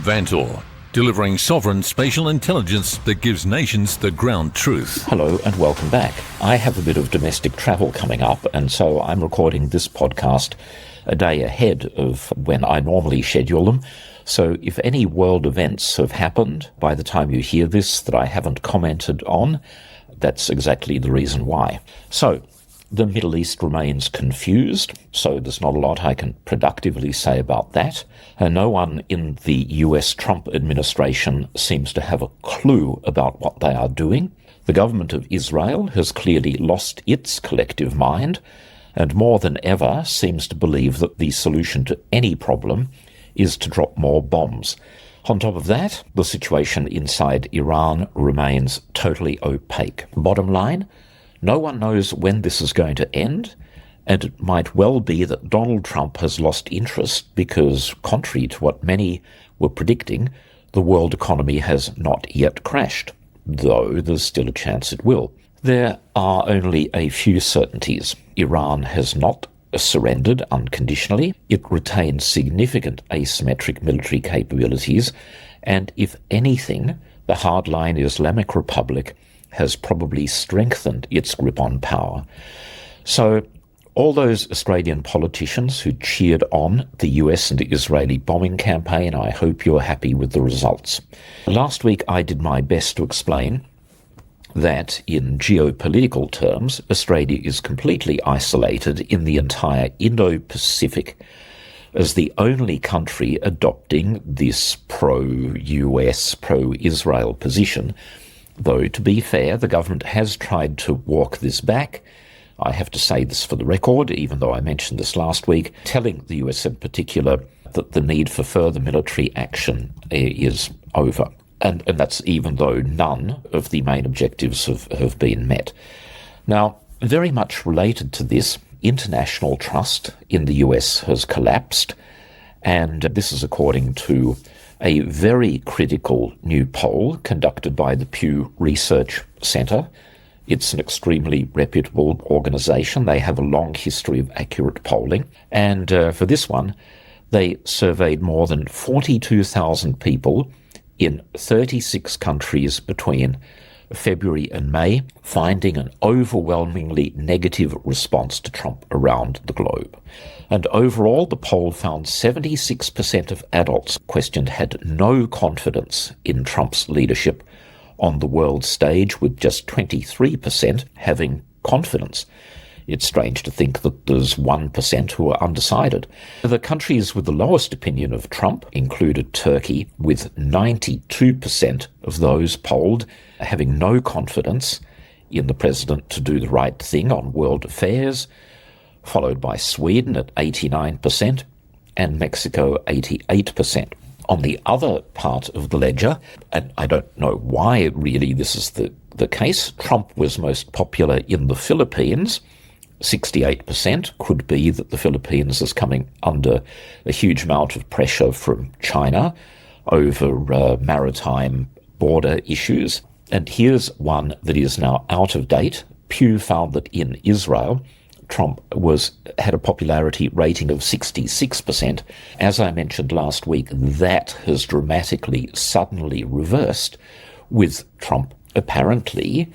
Vantor, delivering sovereign spatial intelligence that gives nations the ground truth. Hello and welcome back. I have a bit of domestic travel coming up, and so I'm recording this podcast a day ahead of when I normally schedule them. So if any world events have happened by the time you hear this that I haven't commented on, that's exactly the reason why. So the Middle East remains confused, so there's not a lot I can productively say about that. No one in the US Trump administration seems to have a clue about what they are doing. The government of Israel has clearly lost its collective mind, and more than ever seems to believe that the solution to any problem is to drop more bombs. On top of that, the situation inside Iran remains totally opaque. Bottom line, no one knows when this is going to end, and it might well be that Donald Trump has lost interest because, contrary to what many were predicting, the world economy has not yet crashed, though there's still a chance it will. There are only a few certainties. Iran has not surrendered unconditionally. It retains significant asymmetric military capabilities, and if anything, the hardline Islamic Republic has probably strengthened its grip on power. So all those Australian politicians who cheered on the US and the Israeli bombing campaign, I hope you're happy with the results. Last week I did my best to explain that in geopolitical terms, Australia is completely isolated in the entire Indo-Pacific as the only country adopting this pro-US, pro-Israel position. Though, to be fair, the government has tried to walk this back. I have to say this for the record, even though I mentioned this last week, telling the US in particular that the need for further military action is over. And that's even though none of the main objectives have been met. Now, very much related to this, international trust in the US has collapsed, and this is according to a very critical new poll conducted by the Pew Research Center. It's an extremely reputable organization. They have a long history of accurate polling. And for this one, they surveyed more than 42,000 people in 36 countries between February and May, finding an overwhelmingly negative response to Trump around the globe. And overall, the poll found 76% of adults questioned had no confidence in Trump's leadership on the world stage, with just 23% having confidence. It's strange to think that there's 1% who are undecided. The countries with the lowest opinion of Trump included Turkey, with 92% of those polled having no confidence in the president to do the right thing on world affairs, followed by Sweden at 89% and Mexico 88%. On the other part of the ledger, and I don't know why really this is the case, Trump was most popular in the Philippines. 68%. Could be that the Philippines is coming under a huge amount of pressure from China over maritime border issues. And here's one that is now out of date. Pew found that in Israel, Trump had a popularity rating of 66%. As I mentioned last week, that has dramatically, suddenly reversed, with Trump apparently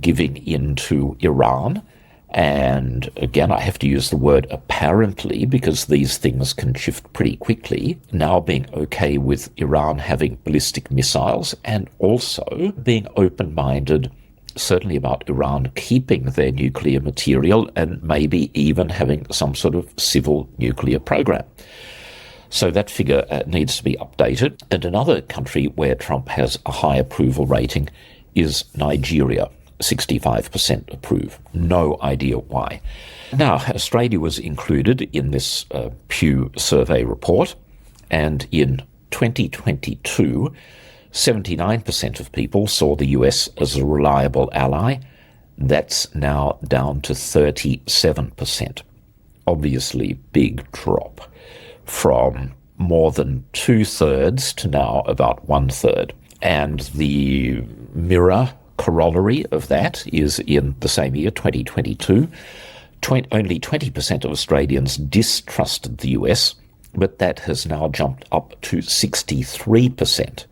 giving in to Iran. And again, I have to use the word apparently because these things can shift pretty quickly, now being okay with Iran having ballistic missiles, and also being open-minded, certainly about Iran keeping their nuclear material and maybe even having some sort of civil nuclear program. So that figure needs to be updated. And another country where Trump has a high approval rating is Nigeria. 65% approve. No idea why. Now, Australia was included in this Pew survey report, and in 2022, 79% of people saw the US as a reliable ally. That's now down to 37%. Obviously, big drop from more than 2/3 to now about 1/3. And the mirror corollary of that is in the same year, 2022, only 20% of Australians distrusted the US, but that has now jumped up to 63%.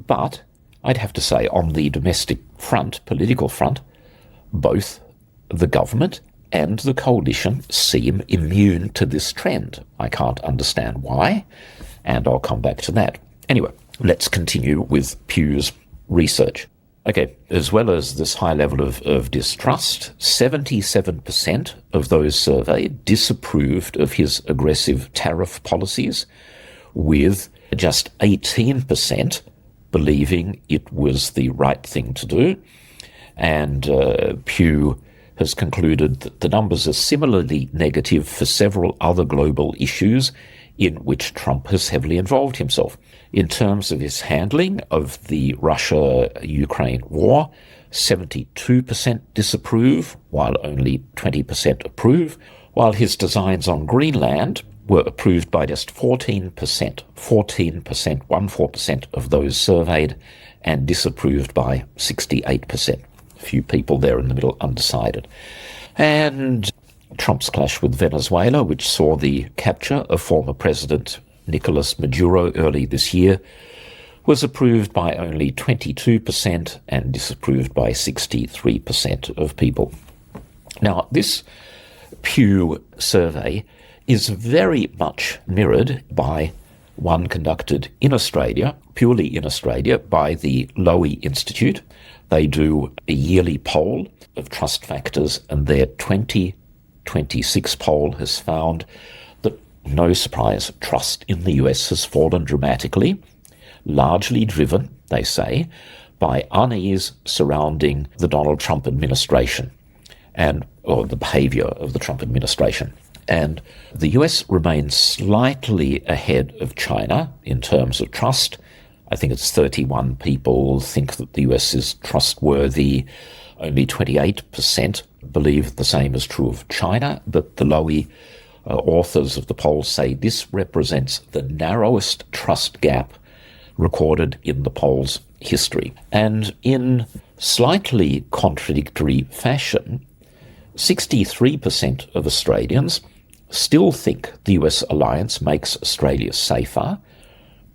But I'd have to say, on the domestic front, political front, both the government and the coalition seem immune to this trend. I can't understand why, and I'll come back to that. Anyway, let's continue with Pew's research. Okay, as well as this high level of distrust, 77% of those surveyed disapproved of his aggressive tariff policies, with just 18% believing it was the right thing to do. And Pew has concluded that the numbers are similarly negative for several other global issues in which Trump has heavily involved himself. In terms of his handling of the Russia-Ukraine war, 72% disapprove, while only 20% approve, while his designs on Greenland were approved by just 14%, 14% of those surveyed, and disapproved by 68%. A few people there in the middle undecided. And Trump's clash with Venezuela, which saw the capture of former President Nicolas Maduro early this year, was approved by only 22% and disapproved by 63% of people. Now, this Pew survey is very much mirrored by one conducted in Australia, purely in Australia, by the Lowy Institute. They do a yearly poll of trust factors, and their 2026 poll has found that, no surprise, trust in the US has fallen dramatically, largely driven, they say, by unease surrounding the Donald Trump administration or the behavior of the Trump administration. And the US remains slightly ahead of China in terms of trust. I think it's 31 people think that the US is trustworthy. Only 28% believe the same is true of China, but the Lowy authors of the poll say this represents the narrowest trust gap recorded in the poll's history. And in slightly contradictory fashion, 63% of Australians still think the US alliance makes Australia safer,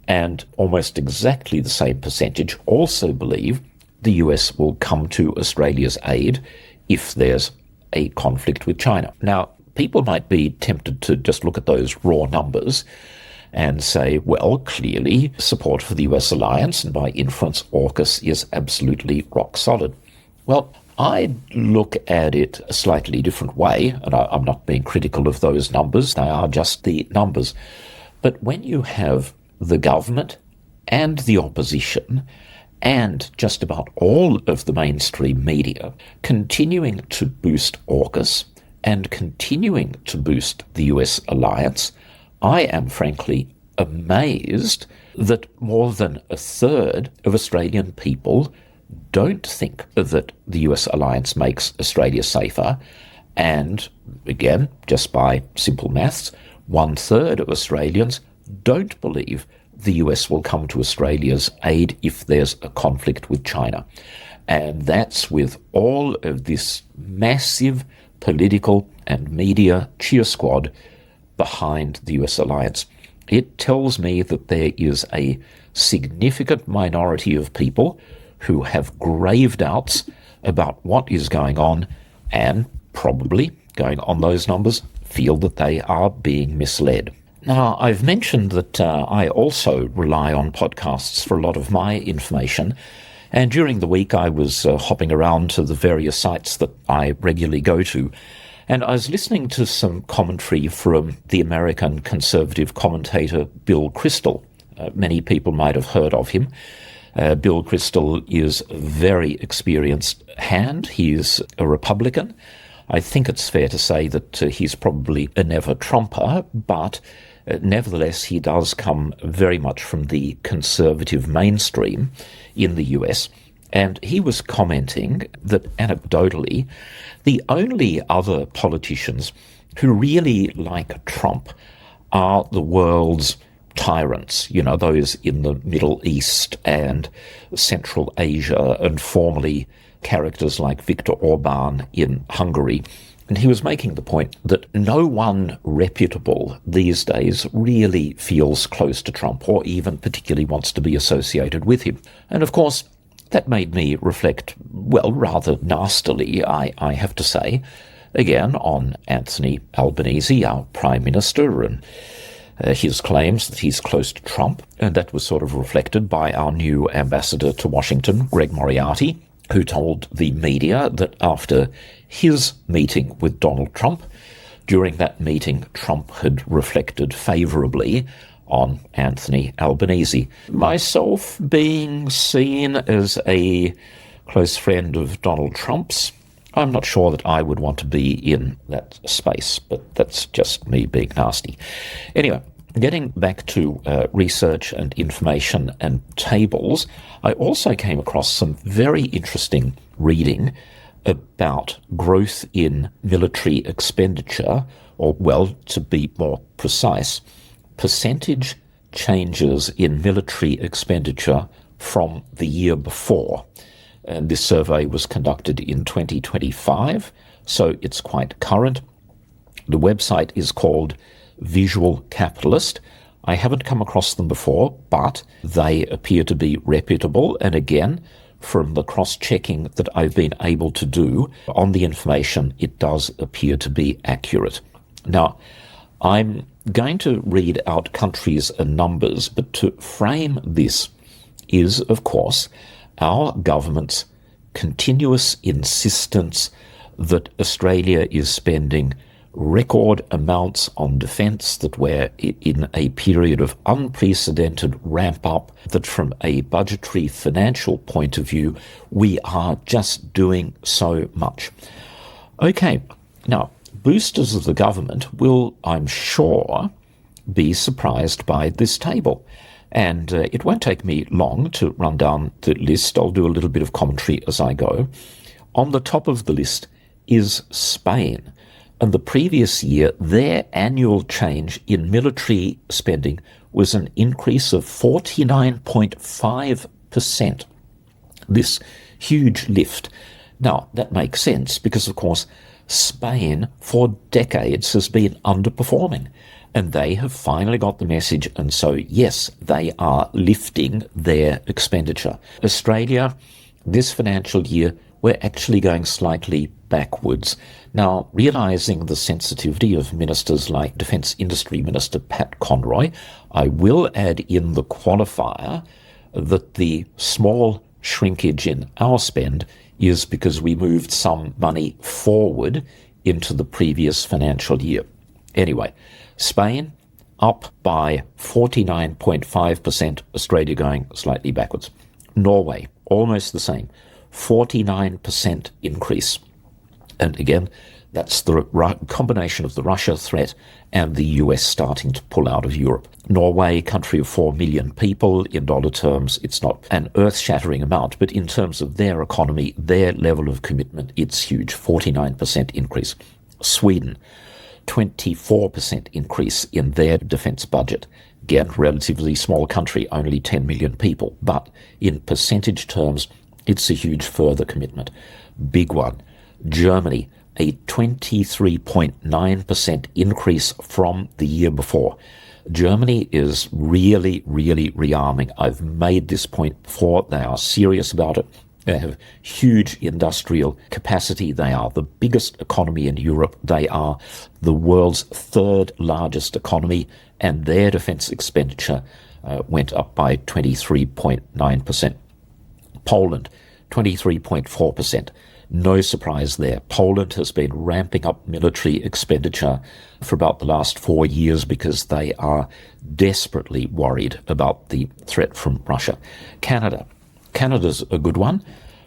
and almost exactly the same percentage also believe the US will come to Australia's aid if there's a conflict with China. Now, people might be tempted to just look at those raw numbers and say, well, clearly support for the US alliance, and by inference, AUKUS is absolutely rock solid. Well, I look at it a slightly different way, and I'm not being critical of those numbers. They are just the numbers. But when you have the government and the opposition and just about all of the mainstream media continuing to boost AUKUS and continuing to boost the US alliance, I am frankly amazed that more than a third of Australian people don't think that the US alliance makes Australia safer. And again, just by simple maths, 1/3 of Australians don't believe the US will come to Australia's aid if there's a conflict with China. And that's with all of this massive political and media cheer squad behind the US alliance. It tells me that there is a significant minority of people who have grave doubts about what is going on, and probably, going on those numbers, feel that they are being misled. Now, I've mentioned that I also rely on podcasts for a lot of my information, and during the week I was hopping around to the various sites that I regularly go to, and I was listening to some commentary from the American conservative commentator Bill Kristol. Many people might have heard of him. Bill Kristol is a very experienced hand. He's a Republican. I think it's fair to say that he's probably a never-Trumper, but nevertheless, he does come very much from the conservative mainstream in the US. And he was commenting that, anecdotally, the only other politicians who really like Trump are the world's tyrants, those in the Middle East and Central Asia, and formerly characters like Viktor Orban in Hungary. And he was making the point that no one reputable these days really feels close to Trump or even particularly wants to be associated with him. And of course, that made me reflect, well, rather nastily, I have to say, again, on Anthony Albanese, our Prime Minister, and his claims that he's close to Trump. And that was sort of reflected by our new ambassador to Washington, Greg Moriarty, who told the media that after his meeting with Donald Trump, during that meeting, Trump had reflected favourably on Anthony Albanese. Myself being seen as a close friend of Donald Trump's, I'm not sure that I would want to be in that space, but that's just me being nasty. Anyway, getting back to research and information and tables, I also came across some very interesting reading about growth in military expenditure, or, well, to be more precise, percentage changes in military expenditure from the year before. And this survey was conducted in 2025, so it's quite current. The website is called Visual Capitalist. I haven't come across them before, but they appear to be reputable. And again, from the cross-checking that I've been able to do on the information, it does appear to be accurate. Now, I'm going to read out countries and numbers, but to frame this is, of course, our government's continuous insistence that Australia is spending record amounts on defence, that we're in a period of unprecedented ramp-up, that from a budgetary financial point of view, we are just doing so much. Okay, now, boosters of the government will, I'm sure, be surprised by this table. And it won't take me long to run down the list. I'll do a little bit of commentary as I go. On the top of the list is Spain. And the previous year, their annual change in military spending was an increase of 49.5%. This huge lift. Now, that makes sense because, of course, Spain for decades has been underperforming. And they have finally got the message, and so, yes, they are lifting their expenditure. Australia, this financial year, we're actually going slightly backwards. Now, realising the sensitivity of ministers like Defence Industry Minister Pat Conroy, I will add in the qualifier that the small shrinkage in our spend is because we moved some money forward into the previous financial year. Anyway, Spain up by 49.5%, Australia going slightly backwards. Norway, almost the same, 49% increase. And again, that's the combination of the Russia threat and the US starting to pull out of Europe. Norway, country of 4 million people, in dollar terms, it's not an earth-shattering amount, but in terms of their economy, their level of commitment, it's huge, 49% increase. Sweden, 24% increase in their defence budget. Again, relatively small country, only 10 million people, but in percentage terms, it's a huge further commitment. Big one. Germany, a 23.9% increase from the year before. Germany is really, really rearming. I've made this point before. They are serious about it. They have huge industrial capacity. They are the biggest economy in Europe. They are the world's third largest economy, and their defence expenditure went up by 23.9%. Poland, 23.4%. No surprise there. Poland has been ramping up military expenditure for about the last 4 years because they are desperately worried about the threat from Russia. Canada's a good one.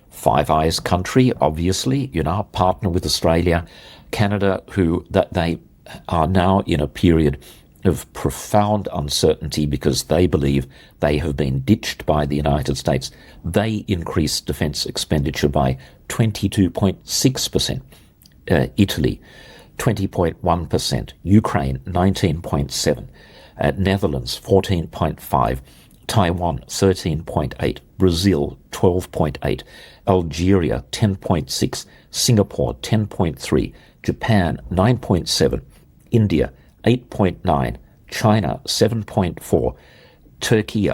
Five Eyes country, obviously, partner with Australia. Canada, they are now in a period of profound uncertainty because they believe they have been ditched by the United States. They increased defence expenditure by 22.6%. Italy, 20.1%. Ukraine, 19.7%. Netherlands, 14.5%. Taiwan 13.8, Brazil 12.8, Algeria 10.6, Singapore 10.3, Japan 9.7, India 8.9, China 7.4, Turkey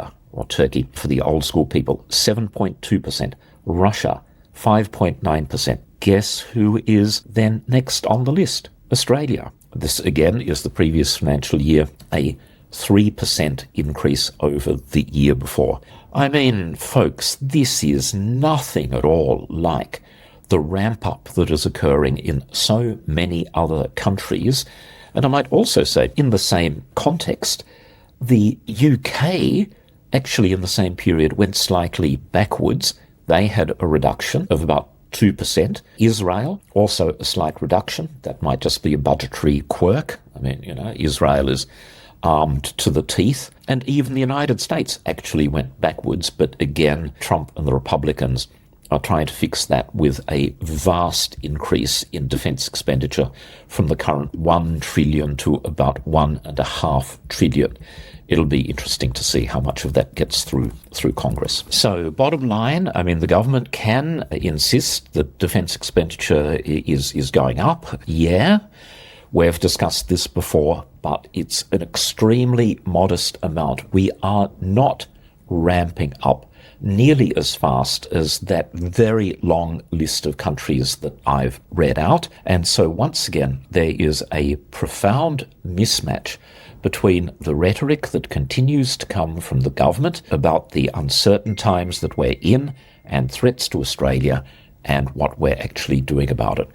for the old school people 7.2%, Russia 5.9%. Guess who is then next on the list? Australia. This again is the previous financial year, a 3% increase over the year before. I mean, folks, this is nothing at all like the ramp up that is occurring in so many other countries. And I might also say, in the same context, the UK actually in the same period went slightly backwards. They had a reduction of about 2%. Israel, also a slight reduction. That might just be a budgetary quirk. I mean, Israel is armed to the teeth. And even the United States actually went backwards. But again, Trump and the Republicans are trying to fix that with a vast increase in defense expenditure from the current 1 trillion to about 1.5 trillion. It'll be interesting to see how much of that gets through Congress. So bottom line, I mean, the government can insist that defense expenditure is going up. Yeah, we've discussed this before, but it's an extremely modest amount. We are not ramping up nearly as fast as that very long list of countries that I've read out. And so once again, there is a profound mismatch between the rhetoric that continues to come from the government about the uncertain times that we're in and threats to Australia and what we're actually doing about it.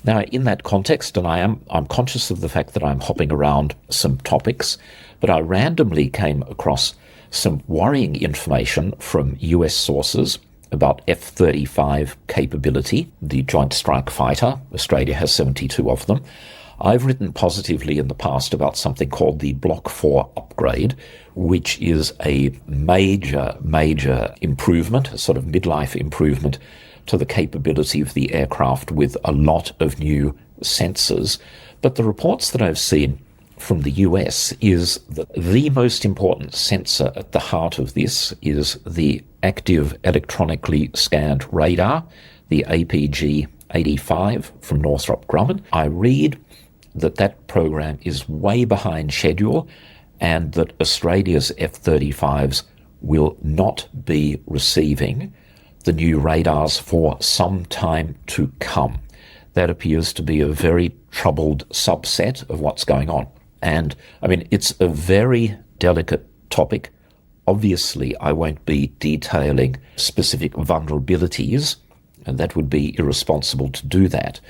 Now, in that context, and I'm conscious of the fact that I'm hopping around some topics, but I randomly came across some worrying information from US sources about F-35 capability, the Joint Strike Fighter. Australia has 72 of them. I've written positively in the past about something called the Block 4 upgrade, which is a major improvement, a sort of midlife improvement to the capability of the aircraft with a lot of new sensors. But the reports that I've seen from the US is that the most important sensor at the heart of this is the active electronically scanned radar, the APG-85 from Northrop Grumman. I read that program is way behind schedule and that Australia's F-35s will not be receiving the new radars for some time to come. That appears to be a very troubled subset of what's going on. And, I mean, it's a very delicate topic. Obviously, I won't be detailing specific vulnerabilities, and that would be irresponsible to do that.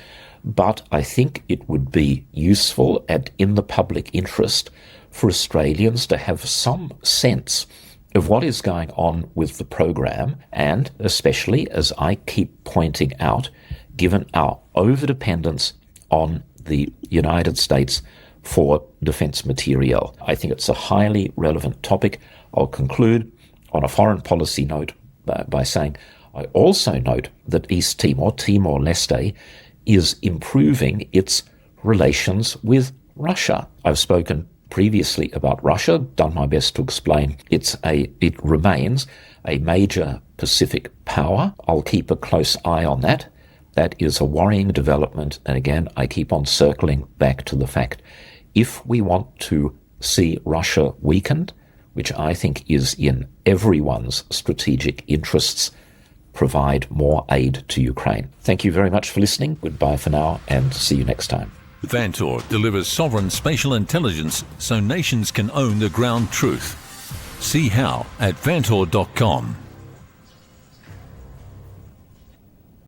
But I think it would be useful and in the public interest for Australians to have some sense of what is going on with the program, and especially, as I keep pointing out, given our overdependence on the United States for defense material. I think it's a highly relevant topic. I'll conclude on a foreign policy note by saying I also note that East Timor, Timor-Leste, is improving its relations with Russia. I've spoken previously about Russia, done my best to explain it remains a major Pacific power. I'll keep a close eye on that. That is a worrying development. And again, I keep on circling back to the fact, if we want to see Russia weakened, which I think is in everyone's strategic interests, provide more aid to Ukraine. Thank you very much for listening. Goodbye for now, and see you next time. Vantor delivers sovereign spatial intelligence so nations can own the ground truth. See how at vantor.com.